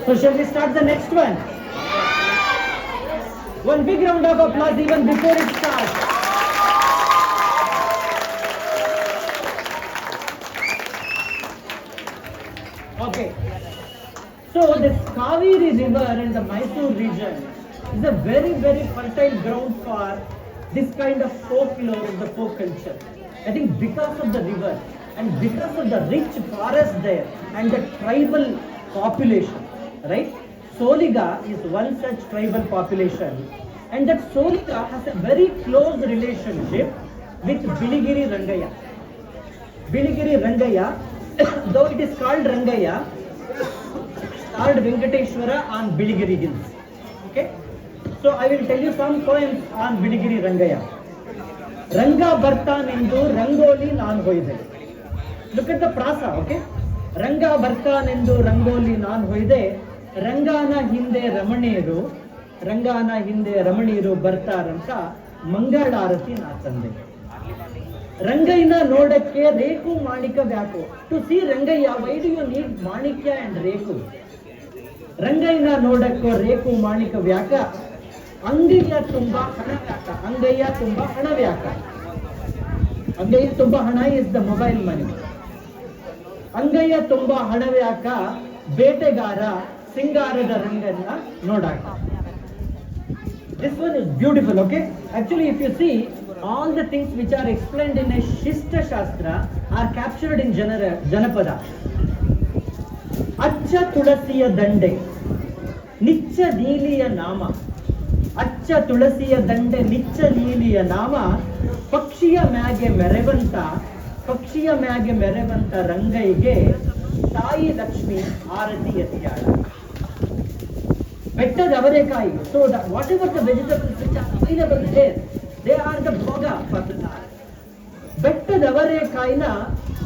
So shall we start the next one? One big round of applause even before it starts. Okay. So this Kaveri river in the Mysore region is a very, very fertile ground for this kind of folklore and the folk culture. I think because of the river and because of the rich forest there and the tribal population, right? Soliga is one such tribal population, and that Soliga has a very close relationship with Biligiri Rangaya. Biligiri Rangaya, though it is called Rangaya, called Venkateshwara on Biligiri Hills. Okay? So I will tell you some poems on Biligiri Rangaya. Ranga Bartanendu Rangoli Nan Hoide. Look at the prasa, okay? Ranga Bartanendu Rangoli Nan Hoide. Rangana Hinde Ramaniru Bartaranta Mangalarati Natande. Rangaina Nodake Reku Manika Vyako. To see Rangaya, why do you need Manikya and Reku? Rangaina Nodako Reku Manika Vyaka. Angaya Tumba Hanavyaka. Angaya Tumba Hanavyaka. Angaya Tumba Hana is the mobile money. Angaya Tumba Hanavyaka Betegara Singarada Rangana Nodaka. This one is beautiful, okay? Actually, if you see, all the things which are explained in a Shista Shastra are captured in Janapada. Acha Tulasiya Dande, Nicha Neeliya Nama. Acha Tulasiya Dande, Nicha Neeliya Nama, Pakshiya Mage Merevanta Rangaige, Sai Lakshmi Arati Yatyala. Better avarekai. So that whatever the vegetables which are available there, they are the bhoga for the Lord. Better avarekai na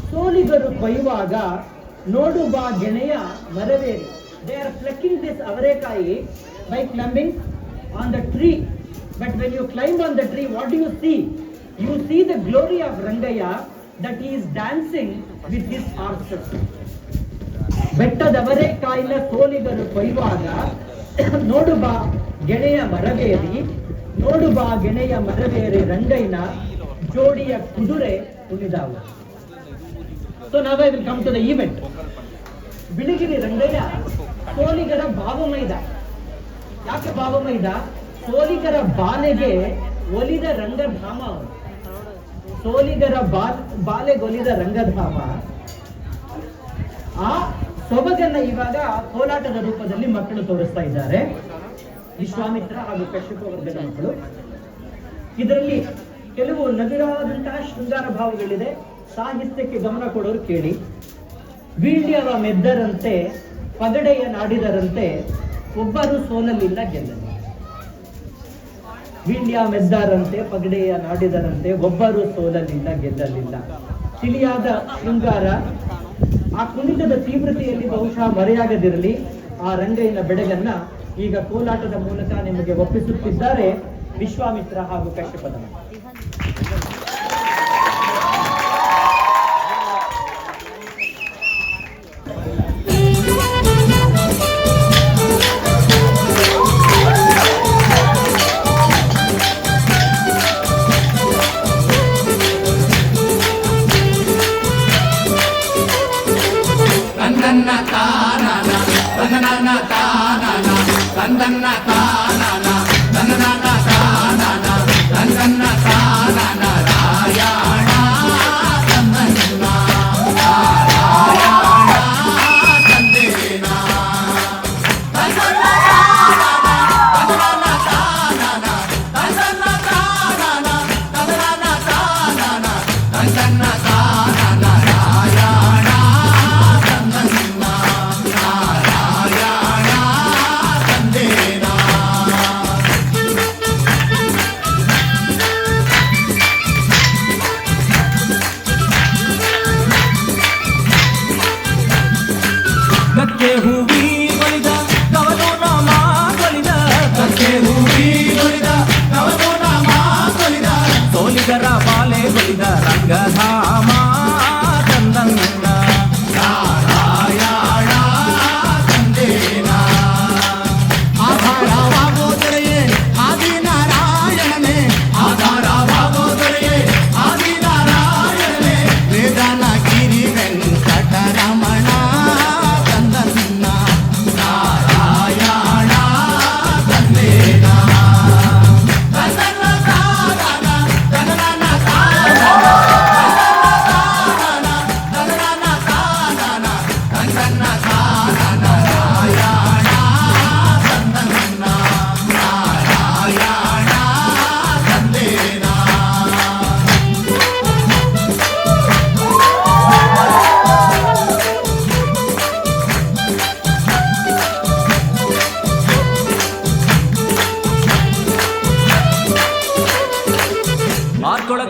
soligaru koivaga nodu ba geneya maraveri. They are plucking this avarekai by climbing on the tree. But when you climb on the tree, what do you see? You see the glory of Rangaya, that he is dancing with his horses. Better avarekai na soligaru koivaga ನೋಡುಬ ಗೆಳೆಯ ಮರವೇರಿ ರಂಗೈನ ಜೋಡಿಯ ಕುದುರೆ ಉಳಿದಾವು. So now I will come to the event. Biligiri Rangayya ಸೋಲಿಗರ ಭಾವಮೈದ. ಯಾಕೆ ಭಾವಮೈದ? ಸೋಲಿಗರ ಬಾಲೆಗೆ ಒಲಿದ ರಂಗಧಾಮ. ಸೋಲಿಗರ ಬಾಲೆಗೊಲಿದ ರಂಗಧಾಮ. ಆ ಸೊಬಗನ್ನ ಇವಾಗ ಕೋಲಾಟದ ರೂಪದಲ್ಲಿ ಮಕ್ಕಳು ತೋರಿಸ್ತಾ ಇದ್ದಾರೆ. ವಿಶ್ವಾಮಿತ್ರ ಹಾಗೂ ಕಶ್ಯಪ ವರ್ಗದ ಮಕ್ಕಳು. ಇದರಲ್ಲಿ ಕೆಲವು ನವಿರಾದಂತಹ ಶೃಂಗಾರ ಭಾವಗಳಿದೆ. ಸಾಹಿತ್ಯಕ್ಕೆ ಗಮನ ಕೊಡೋರು ಕೇಳಿ. ವೀಳ್ಯವ ಮೆದ್ದರಂತೆ ಪಗಡೆಯ ನಾಡಿದರಂತೆ ಒಬ್ಬರು ಸೋಲಲಿಲ್ಲ ಗೆಲ್ಲಲಿ. ವೀಳ್ಯ ಮೆದ್ದಾರಂತೆ ಪಗಡೆಯ ನಾಡಿದರಂತೆ ಒಬ್ಬರು ಸೋಲಲಿಲ್ಲ ಗೆಲ್ಲಲಿಲ್ಲ. ತಿಳಿಯಾದ ಶೃಂಗಾರ, ಆ ಕುಣಿತದ ತೀವ್ರತೆಯಲ್ಲಿ ಬಹುಶಃ ಮರೆಯಾಗದಿರಲಿ ಆ ರಂಗೈನ ಬೆಡಗನ್ನ ಈಗ ಕೋಲಾಟದ ಮೂಲಕ ನಿಮಗೆ ಒಪ್ಪಿಸುತ್ತಿದ್ದಾರೆ ವಿಶ್ವಾಮಿತ್ರ ಹಾಗೂ ಕಶ್ಯಪದ. ರಂಗಧಾಮ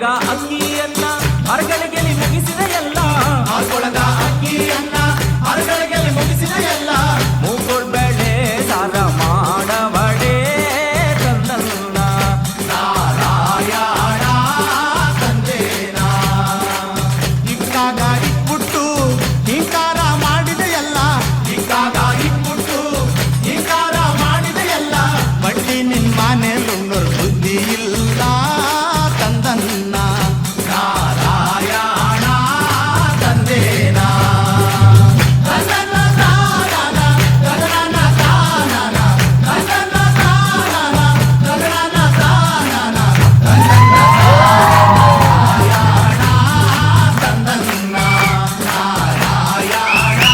ಹಾಕೊಳಗ ಅಕ್ಕಿಯನ್ನ ಅರಗಳಿಗೆ ಮುಗಿಸಿದ ಎಲ್ಲ ಹಾಕೊಳಗ ಅಕ್ಕಿಯನ್ನ ಅರಗಳಿಗೆ ಮುಗಿಸಿದ ಎಲ್ಲ ಮೂಗೋಳ್ ಬೆಳೆ ಸಾರ ಮಾಡಬಡೆ ತಂದನ್ನ ನಾರಾಯಣ ತಂದೇನ ಇಕ್ಕಾಗ ಇಕ್ಬಿಟ್ಟು ಹಿಂಕಾರ ಮಾಡಿದ ಎಲ್ಲ ಇಕ್ಕಾಗ ಇಕ್ಬಿಟ್ಟು ಹಿಂಕಾರ ಮಾಡಿದ ಎಲ್ಲ ಬಡ್ಡಿ ನಿನ್ ಮನೆಲುಣ್ಣೋರ್ ಬುದ್ಧಿ ಇಲ್ಲ ತಂದನ್ನ ನಾರಾಯಣ ತಂದೇನ ತಂದನ್ನ ತಾನನ ತಂದನ ತಾನನ ತಂದನ್ನ ತಾನನ ತಂದನ ತಾನನ ನಾರಾಯಣ ತಂದನ್ನ ನಾರಾಯಣ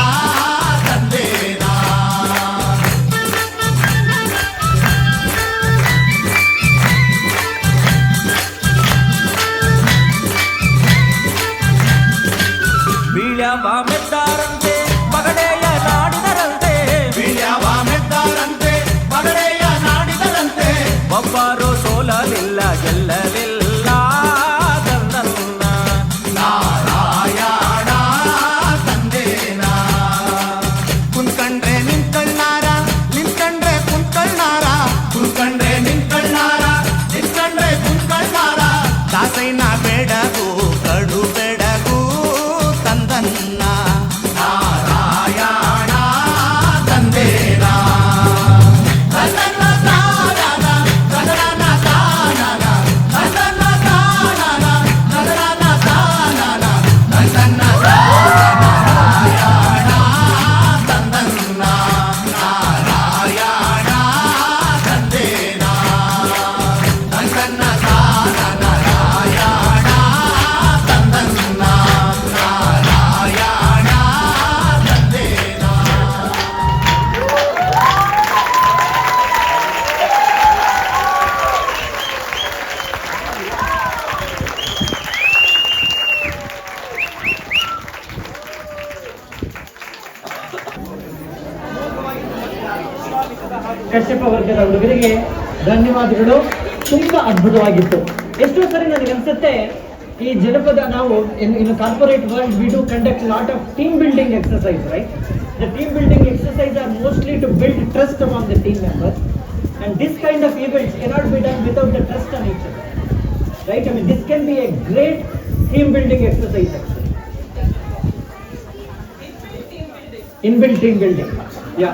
ತಂದೇನ ಬೀಳ್ಯವ ಮೆದ್ದಾರಂತೆ ಪಗಡೆಯ ನಾಡಿದರಂತೆ ಬೀಳ್ಯವ ಮೆದ್ದಾರಂತೆ ಪಗಡೆಯ ನಾಡಿದರಂತೆ ಒಬ್ಬರು ಸೋಲಲಿಲ್ಲ ಗೆಲ್ಲಲಿಲ್ಲ ತಂದನ್ನ ನಾರಾಯಣ ತಂದೇನ ಕುಂತ್ಕಂಡ್ರೆ ನಿಂತ್ಕಳ್ನಾರ ನಿಂತ್ಕಂಡ್ರೆ ಕುಂತ್ಕಳ್ನಾರ ಕುಂತ್ಕಂಡ್ರೆ ನಿಂತ್ಕಳ್ನಾರ ನಿಂತ್ಕಂಡ್ರೆ ಕುಂತ್ಕಳ್ನಾರ ದಾಸೈನ ಬೆಡಗು ಕಡು ಬೆಡಗು ತಂದನ್ನ ನಾರಾಯಣ ತಂದೇನ ತಂದನ್ನ ತಾನನ ತಂದನ ತಾನನ ತಂದನ್ನ ತಾನನ ತಂದನ ತಾನನ ತಂದನ್ನ ನಾರಾಯಣ ತಂದನ್ನ ನಾರಾಯಣ ತಂದೇನ ತಂದನ್ನ ತಾನನ ನಾರಾಯಣ ತಂದನ್ನ ನಾರಾಯಣ ತಂದೇನ ಕಶ್ಯಪ ವರ್ಗದ ಹುಡುಗರಿಗೆ ಧನ್ಯವಾದಗಳು. ತುಂಬಾ ಅದ್ಭುತವಾಗಿತ್ತು. ಎಷ್ಟೋ ಸರಿ ನನಗೆ ಅನ್ಸುತ್ತೆ ಈ ಜನಪದ ನಾವು in corporate world we do conduct lot of team building exercise, right? The team building exercise are mostly to build trust among the team members, and this kind of events cannot be done without the trust on each other, right? I mean, this can be a great team building exercise actually. Inbuilt team building, yeah.